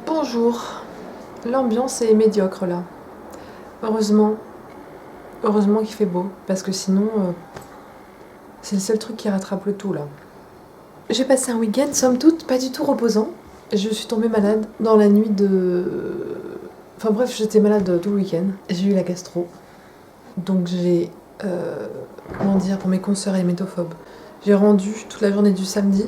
Bonjour, l'ambiance est médiocre là. Heureusement, heureusement qu'il fait beau, parce que sinon, c'est le seul truc qui rattrape le tout là. J'ai passé un week-end, somme toute, pas du tout reposant. Je suis tombée malade dans la nuit de... Enfin bref, j'étais malade tout le week-end. J'ai eu la gastro. Donc j'ai... comment dire, pour mes consoeurs hémétophobes, j'ai rendu toute la journée du samedi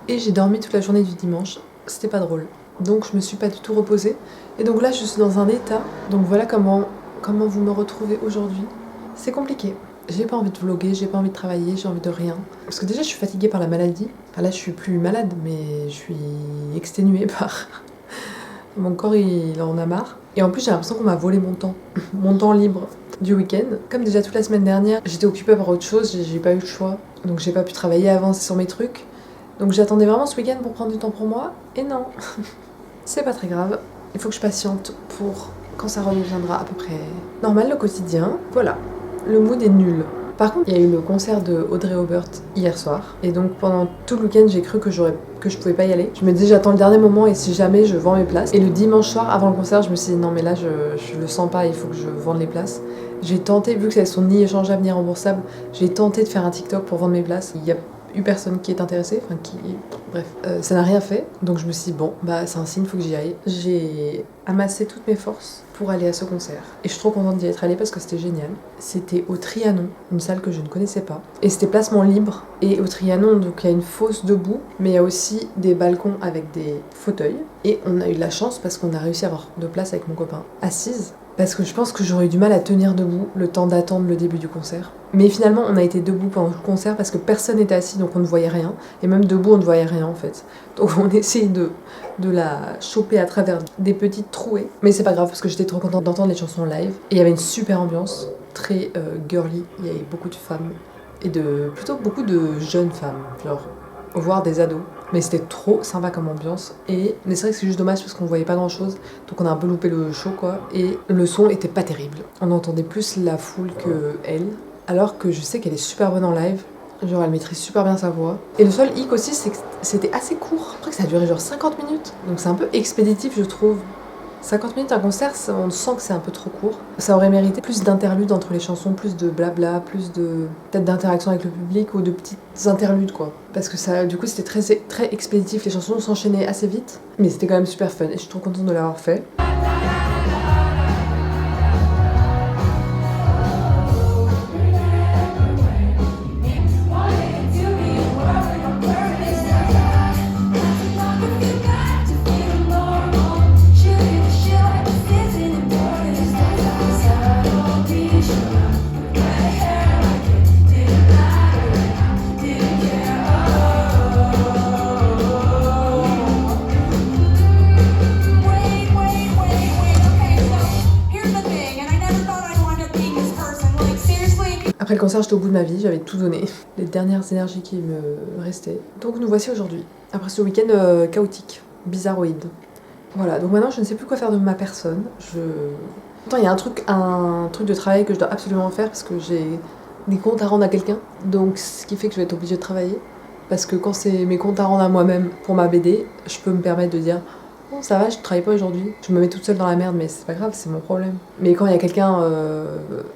et j'ai dormi toute la journée du dimanche. C'était pas drôle. Donc je me suis pas du tout reposée. Et donc là, je suis dans un état. Donc voilà comment vous me retrouvez aujourd'hui. C'est compliqué. J'ai pas envie de vlogger, j'ai pas envie de travailler, j'ai envie de rien. Parce que déjà, je suis fatiguée par la maladie. Enfin là, je suis plus malade, mais je suis exténuée par... Mon corps, il en a marre. Et en plus, j'ai l'impression qu'on m'a volé mon temps. Mon temps libre du week-end. Comme déjà toute la semaine dernière, j'étais occupée par autre chose, j'ai pas eu le choix. Donc j'ai pas pu travailler, avancer sur mes trucs. Donc j'attendais vraiment ce week-end pour prendre du temps pour moi. Et non, c'est pas très grave. Il faut que je patiente pour quand ça redeviendra à peu près normal le quotidien. Voilà, le mood est nul. Par contre, il y a eu le concert de Audrey Aubert hier soir. Et donc pendant tout le week-end, j'ai cru que je pouvais pas y aller. Je me disais j'attends le dernier moment et si jamais je vends mes places. Et le dimanche soir avant le concert, je me suis dit non mais là je le sens pas, il faut que je vende les places. J'ai tenté, vu que elles sont ni échangeables ni remboursables, j'ai tenté de faire un TikTok pour vendre mes places. Il y a eu personne qui est intéressée, enfin qui... Bref, ça n'a rien fait, donc je me suis dit bon, bah c'est un signe, faut que j'y aille. J'ai amassé toutes mes forces pour aller à ce concert. Et je suis trop contente d'y être allée parce que c'était génial. C'était au Trianon, une salle que je ne connaissais pas. Et c'était placement libre. Et au Trianon, donc il y a une fosse debout, mais il y a aussi des balcons avec des fauteuils. Et on a eu de la chance parce qu'on a réussi à avoir de place avec mon copain, assise. Parce que je pense que j'aurais eu du mal à tenir debout le temps d'attendre le début du concert. Mais finalement, on a été debout pendant le concert parce que personne n'était assis, donc on ne voyait rien. Et même debout, on ne voyait rien en fait. Donc on essayait de la choper à travers des petites trouées. Mais c'est pas grave parce que j'étais trop contente d'entendre les chansons live. Et il y avait une super ambiance, très girly. Il y avait beaucoup de femmes et plutôt beaucoup de jeunes femmes, genre voire des ados. Mais c'était trop sympa comme ambiance. Mais c'est vrai que c'est juste dommage parce qu'on voyait pas grand chose. Donc on a un peu loupé le show quoi. Et le son était pas terrible. On entendait plus la foule que elle. Alors que je sais qu'elle est super bonne en live. Genre elle maîtrise super bien sa voix. Et le seul hic aussi c'est que c'était assez court. Je crois que ça a duré genre 50 minutes. Donc c'est un peu expéditif je trouve. 50 minutes un concert, on sent que c'est un peu trop court. Ça aurait mérité plus d'interludes entre les chansons, plus de blabla, plus de peut-être d'interaction avec le public ou de petites interludes quoi. Parce que ça, du coup c'était très expéditif, les chansons s'enchaînaient assez vite. Mais c'était quand même super fun et je suis trop contente de l'avoir fait. Après le concert, j'étais au bout de ma vie, j'avais tout donné. Les dernières énergies qui me restaient. Donc nous voici aujourd'hui. Après ce week-end chaotique, bizarroïde. Voilà, donc maintenant je ne sais plus quoi faire de ma personne. Attends, il y a un truc de travail que je dois absolument faire parce que j'ai des comptes à rendre à quelqu'un. Donc ce qui fait que je vais être obligée de travailler. Parce que quand c'est mes comptes à rendre à moi-même pour ma BD, je peux me permettre de dire bon, ça va, je travaille pas aujourd'hui. Je me mets toute seule dans la merde, mais c'est pas grave, c'est mon problème. Mais quand il y a quelqu'un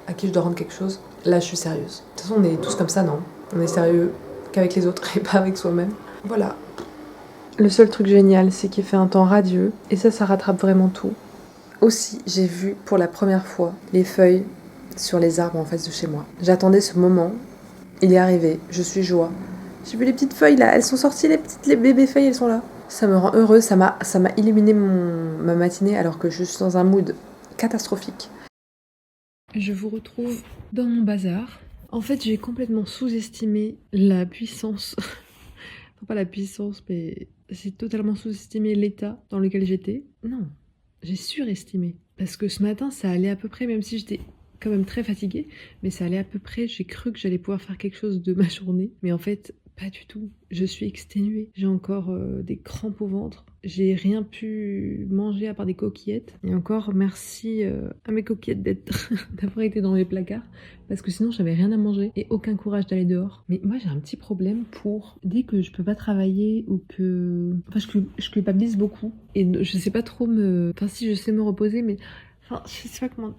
à qui je dois rendre quelque chose, là je suis sérieuse. De toute façon, on est tous comme ça, non? On est sérieux qu'avec les autres et pas avec soi-même. Voilà. Le seul truc génial, c'est qu'il fait un temps radieux, et ça rattrape vraiment tout. Aussi, j'ai vu pour la première fois les feuilles sur les arbres en face de chez moi. J'attendais ce moment, il est arrivé, je suis joie. J'ai vu les petites feuilles là, elles sont sorties, les bébés feuilles, elles sont là. Ça me rend heureuse, ça m'a illuminé ma matinée alors que je suis dans un mood catastrophique. Je vous retrouve dans mon bazar. En fait, j'ai complètement sous-estimé la puissance. Enfin, pas la puissance, mais j'ai totalement sous-estimé l'état dans lequel j'étais. Non, j'ai surestimé. Parce que ce matin, ça allait à peu près, même si j'étais quand même très fatiguée, mais ça allait à peu près, j'ai cru que j'allais pouvoir faire quelque chose de ma journée. Mais en fait, pas du tout. Je suis exténuée. J'ai encore des crampes au ventre. J'ai rien pu manger à part des coquillettes. Et encore merci à mes coquillettes d'avoir été dans les placards. Parce que sinon j'avais rien à manger et aucun courage d'aller dehors. Mais moi j'ai un petit problème pour dès que je peux pas travailler ou que... Enfin je culpabilise beaucoup. Et je sais pas trop me... Enfin si je sais me reposer mais... Enfin, je sais pas comment...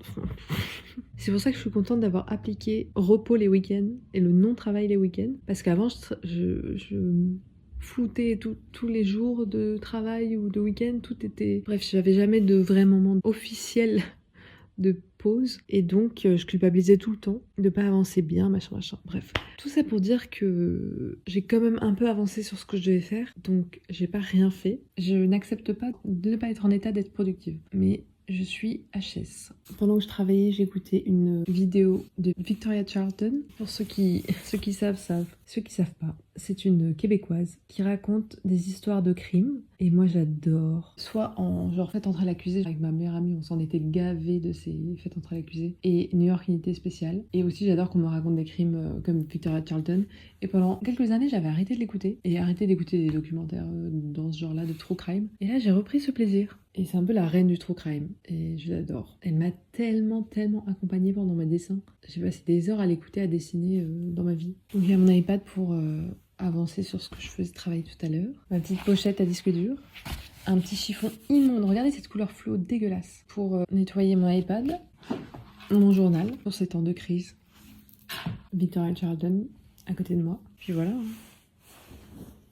C'est pour ça que je suis contente d'avoir appliqué repos les week-ends et le non-travail les week-ends. Parce qu'avant, je floutais tous les jours de travail ou de week-end. Tout était... Bref, j'avais jamais de vrai moment officiel de pause. Et donc, je culpabilisais tout le temps de pas avancer bien, machin, machin. Bref. Tout ça pour dire que j'ai quand même un peu avancé sur ce que je devais faire. Donc, j'ai pas rien fait. Je n'accepte pas de ne pas être en état d'être productive. Mais... je suis HS. Pendant que je travaillais, j'écoutais une vidéo de Victoria Charlton. Pour ceux qui savent. Ceux qui savent pas, c'est une Québécoise qui raconte des histoires de crimes. Et moi, j'adore. Soit en genre fête entre l'accusé, avec ma meilleure amie, on s'en était gavé de ces fêtes entre l'accusé. Et New York Unité Spéciale. Et aussi, j'adore qu'on me raconte des crimes comme Victoria Charlton. Et pendant quelques années, j'avais arrêté de l'écouter. Et arrêté d'écouter des documentaires dans ce genre-là de true crime. Et là, j'ai repris ce plaisir. Et c'est un peu la reine du true crime. Et je l'adore. Elle m'a tellement accompagnée pendant mes dessins. J'ai passé des heures à l'écouter, à dessiner dans ma vie. Donc j'ai mon iPad pour avancer sur ce que je faisais travailler tout à l'heure. Ma petite pochette à disque dur. Un petit chiffon immonde. Regardez cette couleur fluo dégueulasse. Pour nettoyer mon iPad. Mon journal pour ces temps de crise. Victoria Charlton à côté de moi. Puis voilà.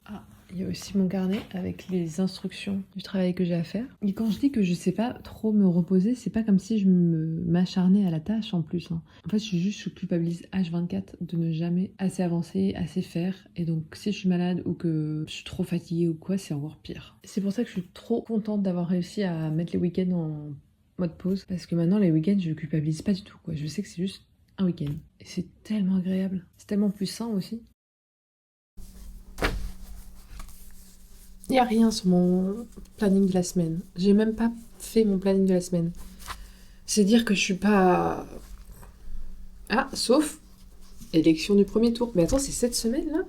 Ah, il y a aussi mon carnet avec les instructions du travail que j'ai à faire. Et quand je dis que je sais pas trop me reposer, c'est pas comme si je m'acharnais à la tâche en plus. Hein. En fait, je culpabilise H24 de ne jamais assez avancer, assez faire. Et donc, si je suis malade ou que je suis trop fatiguée ou quoi, c'est encore pire. C'est pour ça que je suis trop contente d'avoir réussi à mettre les week-ends en mode pause. Parce que maintenant, les week-ends, je culpabilise pas du tout, quoi. Je sais que c'est juste un week-end. Et c'est tellement agréable. C'est tellement plus sain aussi. Il n'y a rien sur mon planning de la semaine. J'ai même pas fait mon planning de la semaine. C'est dire que je suis pas... Ah, sauf élection du premier tour. Mais attends, c'est cette semaine-là?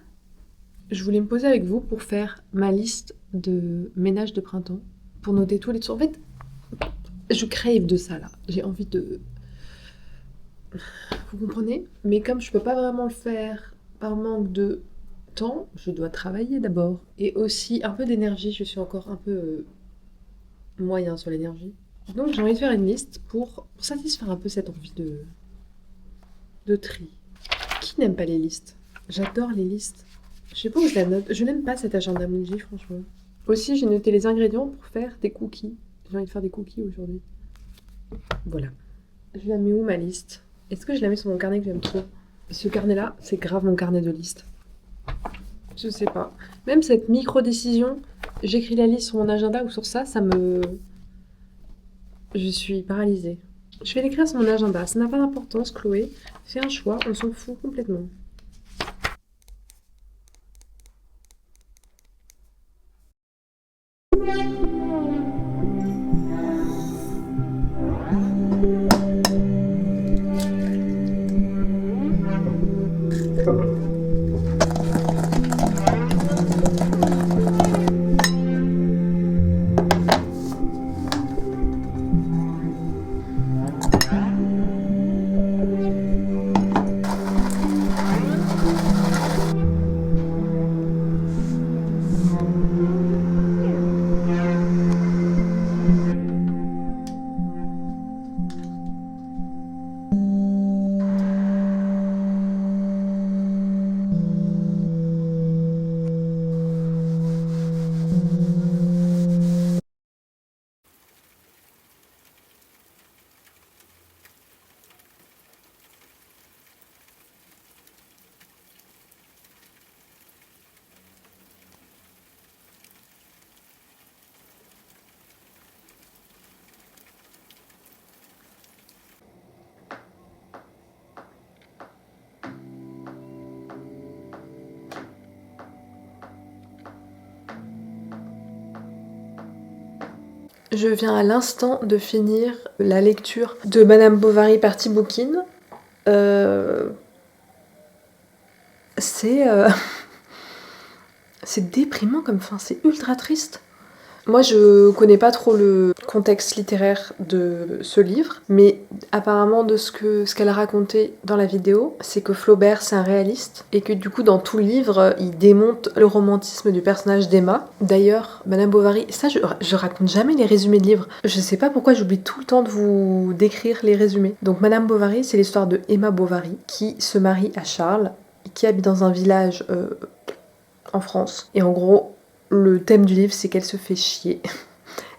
Je voulais me poser avec vous pour faire ma liste de ménages de printemps. Pour noter tous les tours. En fait, je crève de ça, là. J'ai envie de... Vous comprenez? Mais comme je peux pas vraiment le faire par manque de temps, je dois travailler d'abord. Et aussi un peu d'énergie. Je suis encore un peu moyen sur l'énergie. Donc j'ai envie de faire une liste pour satisfaire un peu cette envie de tri. Qui n'aime pas les listes? J'adore les listes. Je sais pas où je la note. Je n'aime pas cet agenda Muji, franchement. Aussi, j'ai noté les ingrédients pour faire des cookies. J'ai envie de faire des cookies aujourd'hui. Voilà. Je la mets où, ma liste? Est-ce que je la mets sur mon carnet que j'aime trop? Ce carnet-là, c'est grave mon carnet de liste. Je sais pas. Même cette micro-décision, j'écris la liste sur mon agenda ou sur ça, ça me... Je suis paralysée. Je vais l'écrire sur mon agenda. Ça n'a pas d'importance, Chloé. Fais un choix, on s'en fout complètement. Je viens à l'instant de finir la lecture de Madame Bovary Party Booking. C'est C'est déprimant comme fin, c'est ultra triste. Moi, je connais pas trop le contexte littéraire de ce livre, mais apparemment de ce qu'elle a raconté dans la vidéo, c'est que Flaubert, c'est un réaliste, et que du coup, dans tout le livre, il démonte le romantisme du personnage d'Emma. D'ailleurs, Madame Bovary, ça, je raconte jamais les résumés de livres. Je sais pas pourquoi j'oublie tout le temps de vous décrire les résumés. Donc, Madame Bovary, c'est l'histoire de Emma Bovary, qui se marie à Charles, qui habite dans un village en France. Et en gros, le thème du livre, c'est qu'elle se fait chier.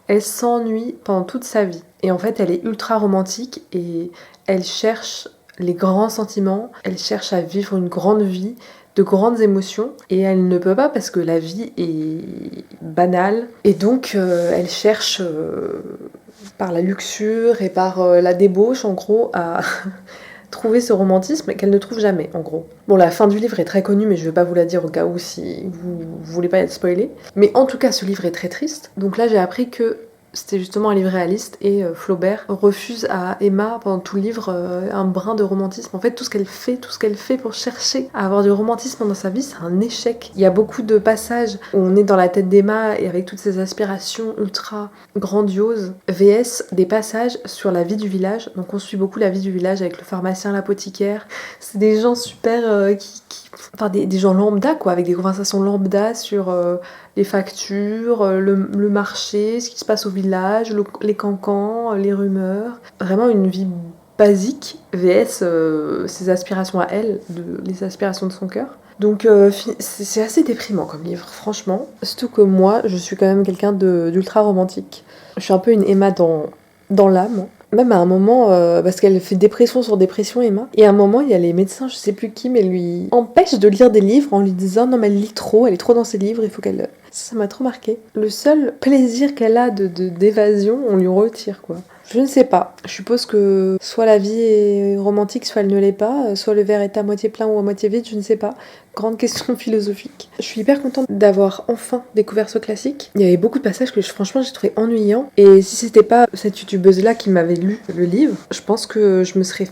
Elle s'ennuie pendant toute sa vie. Et en fait, elle est ultra romantique et elle cherche les grands sentiments, elle cherche à vivre une grande vie, de grandes émotions, et elle ne peut pas parce que la vie est banale. Et donc, elle cherche par la luxure et par la débauche, en gros, à trouver ce romantisme qu'elle ne trouve jamais, en gros. Bon, la fin du livre est très connue, mais je vais pas vous la dire au cas où si vous voulez pas être spoilé. Mais en tout cas, ce livre est très triste. Donc là, j'ai appris que c'était justement un livre réaliste et Flaubert refuse à Emma pendant tout le livre un brin de romantisme. En fait, tout ce qu'elle fait pour chercher à avoir du romantisme dans sa vie, c'est un échec. Il y a beaucoup de passages où on est dans la tête d'Emma et avec toutes ses aspirations ultra grandioses, vs des passages sur la vie du village. Donc on suit beaucoup la vie du village avec le pharmacien, l'apothicaire. C'est des gens super enfin des gens lambda quoi, avec des conversations lambda sur les factures, le marché, ce qui se passe au village, les cancans, les rumeurs. Vraiment une vie basique, vs ses aspirations à elle, les aspirations de son cœur. Donc c'est assez déprimant comme livre, franchement. Surtout que moi, je suis quand même quelqu'un d'ultra romantique. Je suis un peu une Emma dans l'âme. Même à un moment, parce qu'elle fait dépression sur dépression, Emma. Et à un moment, il y a les médecins, je sais plus qui, mais lui empêchent de lire des livres en lui disant non mais elle lit trop, elle est trop dans ses livres, il faut qu'elle... Ça m'a trop marqué. Le seul plaisir qu'elle a d'évasion, on lui retire quoi. Je ne sais pas. Je suppose que soit la vie est romantique, soit elle ne l'est pas, soit le verre est à moitié plein ou à moitié vide, je ne sais pas. Grande question philosophique. Je suis hyper contente d'avoir enfin découvert ce classique. Il y avait beaucoup de passages que franchement j'ai trouvé ennuyants. Et si c'était pas cette youtubeuse là qui m'avait lu le livre, je pense que je me serais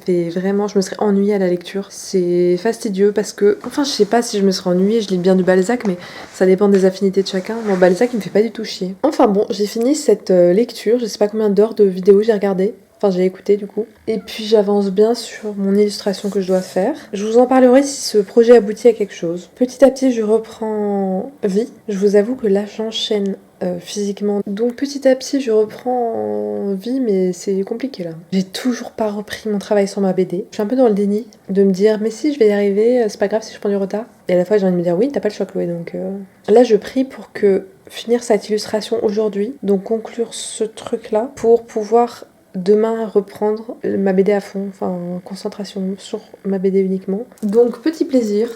ennuyée à la lecture. C'est fastidieux parce que, enfin je sais pas si je me serais ennuyée, je lis bien du Balzac, mais ça dépend des affinités de chacun. Mon Balzac il me fait pas du tout chier. Enfin bon, j'ai fini cette lecture, je sais pas combien d'heures de vidéos j'ai regardé. Enfin, j'ai écouté du coup. Et puis j'avance bien sur mon illustration que je dois faire. Je vous en parlerai si ce projet aboutit à quelque chose. Petit à petit, je reprends vie. Je vous avoue que là, j'enchaîne physiquement. Donc petit à petit, je reprends vie, mais c'est compliqué là. J'ai toujours pas repris mon travail sur ma BD. Je suis un peu dans le déni de me dire, mais si, je vais y arriver, c'est pas grave si je prends du retard. Et à la fois, j'ai envie de me dire, oui, t'as pas le choix, Chloé. Donc là, je prie pour que finir cette illustration aujourd'hui, donc conclure ce truc-là, pour pouvoir demain reprendre ma BD à fond, enfin concentration sur ma BD uniquement. Donc petit plaisir,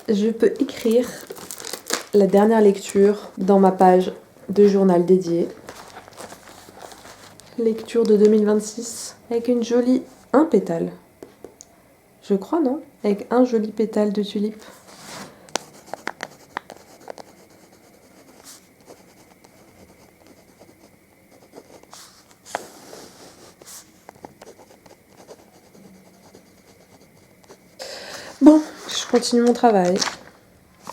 je peux écrire la dernière lecture dans ma page de journal dédié. Lecture de 2026 avec un pétale. Je crois non, avec un joli pétale de tulipe. Bon, je continue mon travail.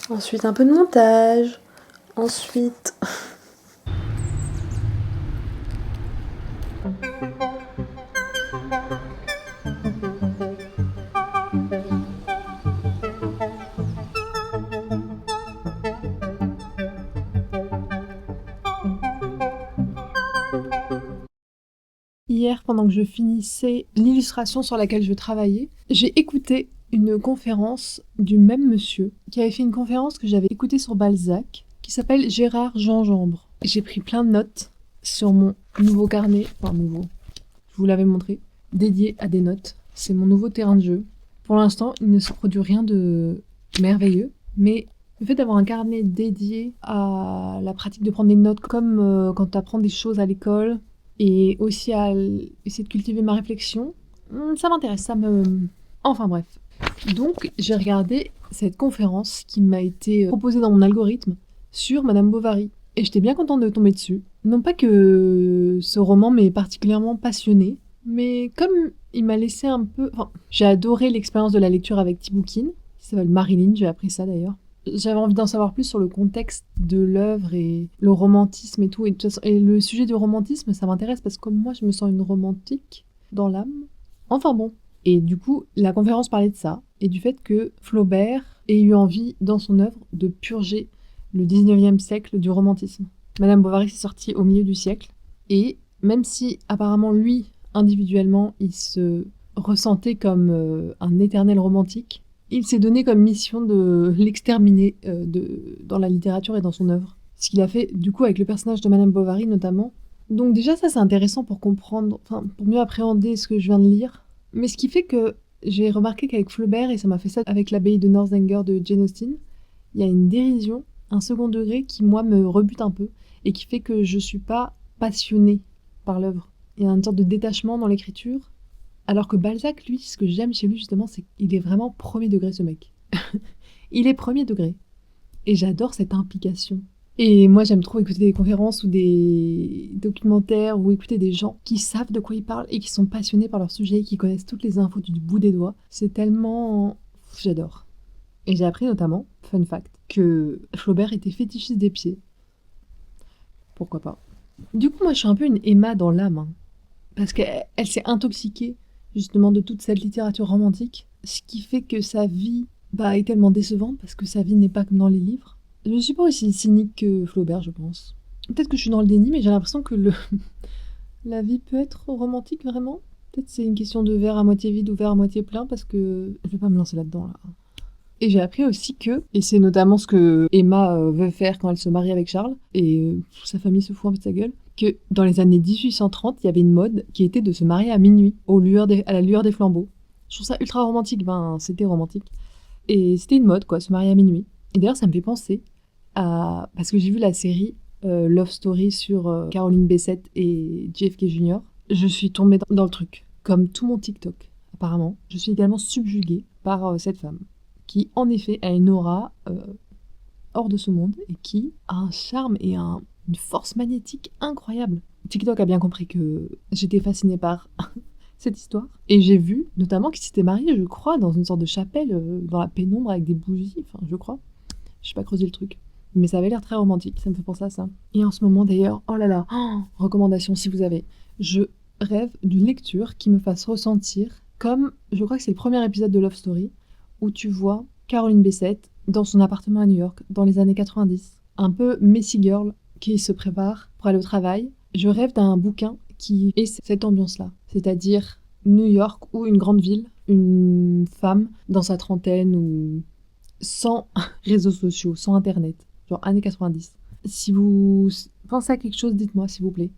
Ensuite, un peu de montage. Ensuite... Hier, pendant que je finissais l'illustration sur laquelle je travaillais, j'ai écouté une conférence du même monsieur qui avait fait une conférence que j'avais écoutée sur Balzac, qui s'appelle Gérard Gingembre. J'ai pris plein de notes sur mon nouveau carnet, enfin nouveau, je vous l'avais montré, dédié à des notes. C'est mon nouveau terrain de jeu. Pour l'instant, il ne se produit rien de merveilleux, mais le fait d'avoir un carnet dédié à la pratique de prendre des notes, comme quand tu apprends des choses à l'école, et aussi à essayer de cultiver ma réflexion, ça m'intéresse, Enfin bref. Donc j'ai regardé cette conférence qui m'a été proposée dans mon algorithme sur Madame Bovary. Et j'étais bien contente de tomber dessus. Non pas que ce roman m'ait particulièrement passionnée, mais comme il m'a laissé un peu... Enfin, j'ai adoré l'expérience de la lecture avec Tiboukin, qui s'appelle Marilyn, j'ai appris ça d'ailleurs. J'avais envie d'en savoir plus sur le contexte de l'œuvre et le romantisme et tout. Et, de toute façon, et le sujet du romantisme, ça m'intéresse parce que comme moi, je me sens une romantique dans l'âme. Enfin bon. Et du coup, la conférence parlait de ça et du fait que Flaubert ait eu envie, dans son œuvre, de purger le 19e siècle du romantisme. Madame Bovary s'est sortie au milieu du siècle et même si apparemment lui, individuellement, il se ressentait comme un éternel romantique, il s'est donné comme mission de l'exterminer dans la littérature et dans son œuvre. Ce qu'il a fait du coup avec le personnage de Madame Bovary notamment. Donc déjà ça c'est intéressant pour comprendre, enfin pour mieux appréhender ce que je viens de lire. Mais ce qui fait que j'ai remarqué qu'avec Flaubert, et ça m'a fait ça avec l'abbaye de Northanger de Jane Austen, il y a une dérision, un second degré qui moi me rebute un peu et qui fait que je suis pas passionnée par l'œuvre. Il y a une sorte de détachement dans l'écriture. Alors que Balzac, lui, ce que j'aime chez lui justement, c'est qu'il est vraiment premier degré ce mec. Il est premier degré. Et j'adore cette implication. Et moi j'aime trop écouter des conférences ou des documentaires ou écouter des gens qui savent de quoi ils parlent et qui sont passionnés par leur sujet et qui connaissent toutes les infos du bout des doigts. C'est tellement... J'adore. Et j'ai appris notamment, fun fact, que Flaubert était fétichiste des pieds. Pourquoi pas. Du coup moi je suis un peu une Emma dans l'âme. Hein, parce qu'elle s'est intoxiquée justement de toute cette littérature romantique, ce qui fait que sa vie est tellement décevante parce que sa vie n'est pas comme dans les livres. Je ne suis pas aussi cynique que Flaubert, je pense. Peut-être que je suis dans le déni, mais j'ai l'impression que la vie peut être romantique, vraiment. Peut-être c'est une question de verre à moitié vide ou verre à moitié plein, parce que je vais pas me lancer là-dedans, là. Et j'ai appris aussi que, et c'est notamment ce que Emma veut faire quand elle se marie avec Charles, et sa famille se fout un peu de sa gueule, que dans les années 1830, il y avait une mode qui était de se marier à minuit, à la lueur des flambeaux. Je trouve ça ultra romantique, c'était romantique. Et c'était une mode, quoi, se marier à minuit. Et d'ailleurs, ça me fait penser parce que j'ai vu la série Love Story sur Caroline Bessette et JFK Jr. Je suis tombée dans le truc, comme tout mon TikTok, apparemment. Je suis également subjuguée par cette femme, qui en effet a une aura hors de ce monde et qui a un charme et une force magnétique incroyable. TikTok a bien compris que j'étais fascinée par cette histoire. Et j'ai vu notamment qu'ils s'étaient mariés, je crois, dans une sorte de chapelle, dans la pénombre avec des bougies, enfin je crois. Je sais pas creuser le truc. Mais ça avait l'air très romantique, ça me fait penser à ça. Et en ce moment d'ailleurs, oh là là, recommandation si vous avez, je rêve d'une lecture qui me fasse ressentir comme, je crois que c'est le premier épisode de Love Story, où tu vois Caroline Bessette dans son appartement à New York, dans les années 90. Un peu Messy Girl qui se prépare pour aller au travail. Je rêve d'un bouquin qui ait cette ambiance-là, c'est-à-dire New York ou une grande ville, une femme dans sa trentaine ou sans réseaux sociaux, sans internet, genre années 90. Si vous pensez à quelque chose, dites-moi s'il vous plaît,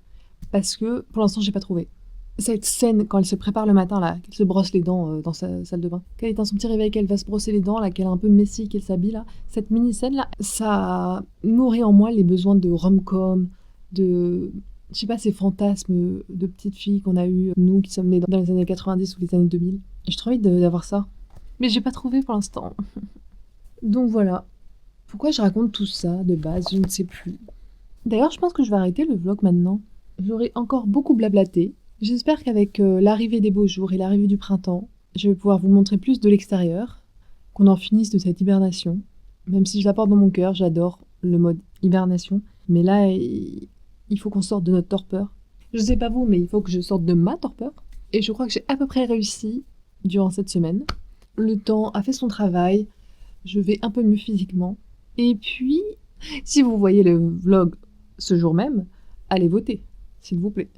parce que pour l'instant j'ai pas trouvé. Cette scène quand elle se prépare le matin là, qu'elle se brosse les dents dans sa salle de bain, qu'elle est dans son petit réveil, qu'elle va se brosser les dents là, qu'elle est un peu messy, qu'elle s'habille là, cette mini scène là, ça nourrit en moi les besoins de rom-com, de je sais pas, ces fantasmes de petites filles qu'on a eu nous qui sommes nés dans les années 90 ou les années 2000. Et j'ai trop envie d'avoir ça, mais j'ai pas trouvé pour l'instant. Donc voilà. Pourquoi je raconte tout ça de base, je ne sais plus. D'ailleurs, je pense que je vais arrêter le vlog maintenant. J'aurai encore beaucoup blablaté. J'espère qu'avec l'arrivée des beaux jours et l'arrivée du printemps, je vais pouvoir vous montrer plus de l'extérieur, qu'on en finisse de cette hibernation. Même si je la porte dans mon cœur, j'adore le mode hibernation. Mais là, il faut qu'on sorte de notre torpeur. Je sais pas vous, mais il faut que je sorte de ma torpeur. Et je crois que j'ai à peu près réussi durant cette semaine. Le temps a fait son travail. Je vais un peu mieux physiquement. Et puis, si vous voyez le vlog ce jour même, allez voter, s'il vous plaît.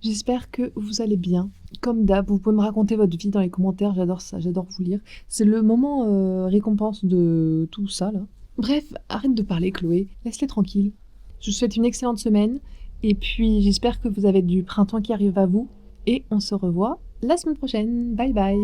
J'espère que vous allez bien. Comme d'hab, vous pouvez me raconter votre vie dans les commentaires, j'adore ça, j'adore vous lire. C'est le moment récompense de tout ça, là. Bref, arrête de parler, Chloé, laisse-les tranquilles. Je vous souhaite une excellente semaine, et puis j'espère que vous avez du printemps qui arrive à vous, et on se revoit la semaine prochaine. Bye bye.